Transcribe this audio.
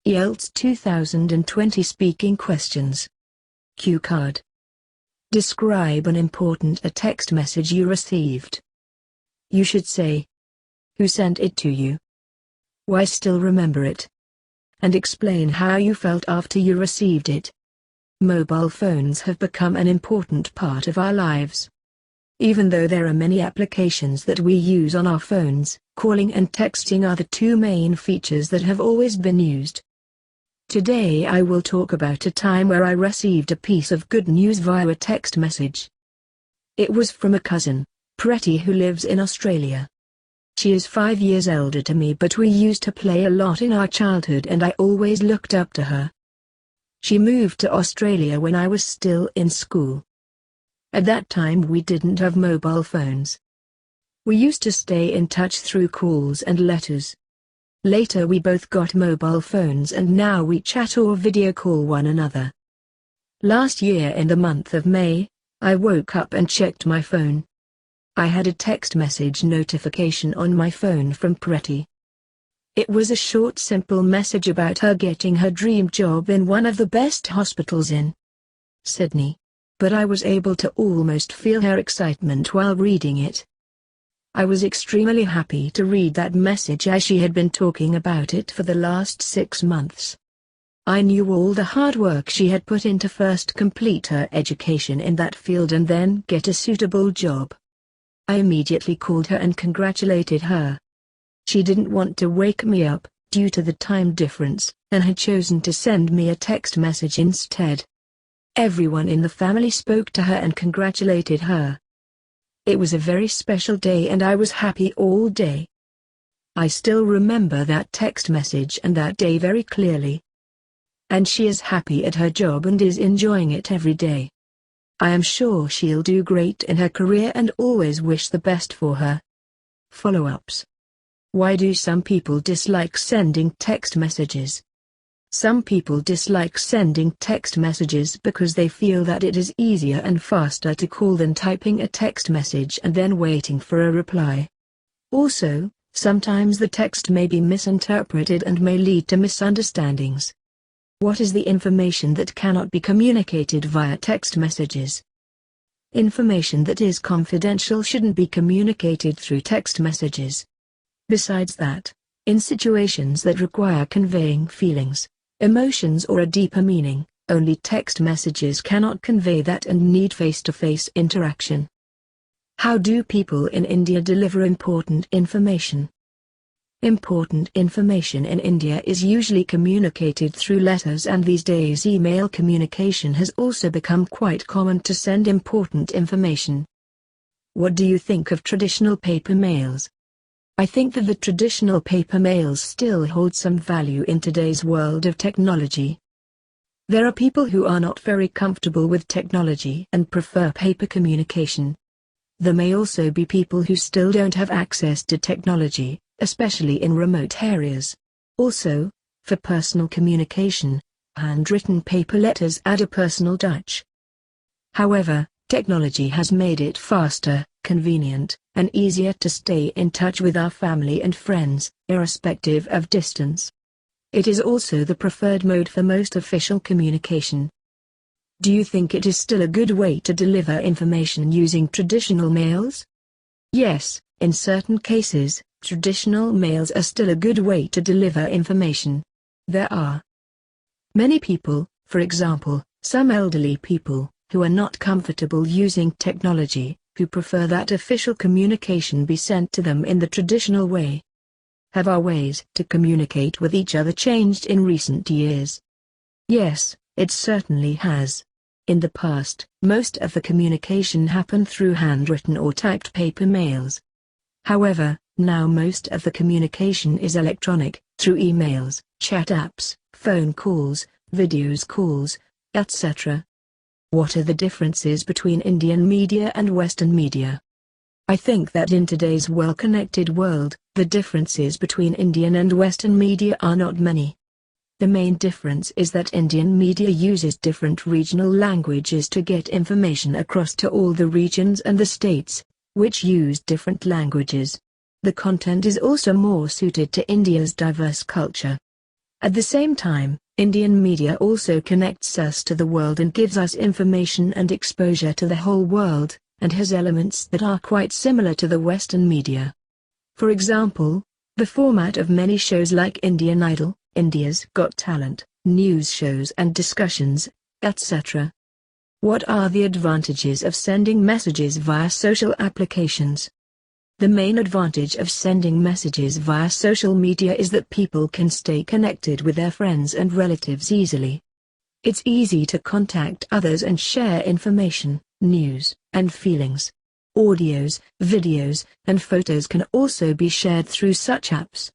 IELTS 2020 Speaking Questions. Cue card. Describe an important text message you received. You should say, who sent it to you? Why still remember it? And explain how you felt after you received it. Mobile phones have become an important part of our lives. Even though there are many applications that we use on our phones, calling and texting are the two main features that have always been used. Today I will talk about a time where I received a piece of good news via a text message. It was from a cousin, Pretty, who lives in Australia. She is 5 years older to me, but we used to play a lot in our childhood and I always looked up to her. She moved to Australia when I was still in school. At that time we didn't have mobile phones. We used to stay in touch through calls and letters. Later we both got mobile phones and now we chat or video call one another. Last year in the month of May, I woke up and checked my phone. I had a text message notification on my phone from Pretty. It was a short simple message about her getting her dream job in one of the best hospitals in Sydney. But I was able to almost feel her excitement while reading it. I was extremely happy to read that message as she had been talking about it for the last 6 months. I knew all the hard work she had put in to first complete her education in that field and then get a suitable job. I immediately called her and congratulated her. She didn't want to wake me up, due to the time difference, and had chosen to send me a text message instead. Everyone in the family spoke to her and congratulated her. It was a very special day and I was happy all day. I still remember that text message and that day very clearly. And she is happy at her job and is enjoying it every day. I am sure she'll do great in her career and always wish the best for her. Follow-ups. Why do some people dislike sending text messages? Some people dislike sending text messages because they feel that it is easier and faster to call than typing a text message and then waiting for a reply. Also, sometimes the text may be misinterpreted and may lead to misunderstandings. What is the information that cannot be communicated via text messages? Information that is confidential shouldn't be communicated through text messages. Besides that, in situations that require conveying feelings, emotions or a deeper meaning, only text messages cannot convey that and need face-to-face interaction. How do people in India deliver important information? Important information in India is usually communicated through letters, and these days email communication has also become quite common to send important information. What do you think of traditional paper mails? I think that the traditional paper mails still hold some value in today's world of technology. There are people who are not very comfortable with technology and prefer paper communication. There may also be people who still don't have access to technology, especially in remote areas. Also, for personal communication, handwritten paper letters add a personal touch. However, technology has made it faster, convenient, and easier to stay in touch with our family and friends, irrespective of distance. It is also the preferred mode for most official communication. Do you think it is still a good way to deliver information using traditional mails? Yes, in certain cases, traditional mails are still a good way to deliver information. There are many people, for example, some elderly people, who are not comfortable using technology, who prefer that official communication be sent to them in the traditional way. Have our ways to communicate with each other changed in recent years? Yes, it certainly has. In the past, most of the communication happened through handwritten or typed paper mails. However, now most of the communication is electronic, through emails, chat apps, phone calls, videos calls, etc. What are the differences between Indian media and Western media? I think that in today's well-connected world, the differences between Indian and Western media are not many. The main difference is that Indian media uses different regional languages to get information across to all the regions and the states, which use different languages. The content is also more suited to India's diverse culture. At the same time, Indian media also connects us to the world and gives us information and exposure to the whole world, and has elements that are quite similar to the Western media. For example, the format of many shows like Indian Idol, India's Got Talent, news shows and discussions, etc. What are the advantages of sending messages via social applications? The main advantage of sending messages via social media is that people can stay connected with their friends and relatives easily. It's easy to contact others and share information, news, and feelings. Audios, videos, and photos can also be shared through such apps.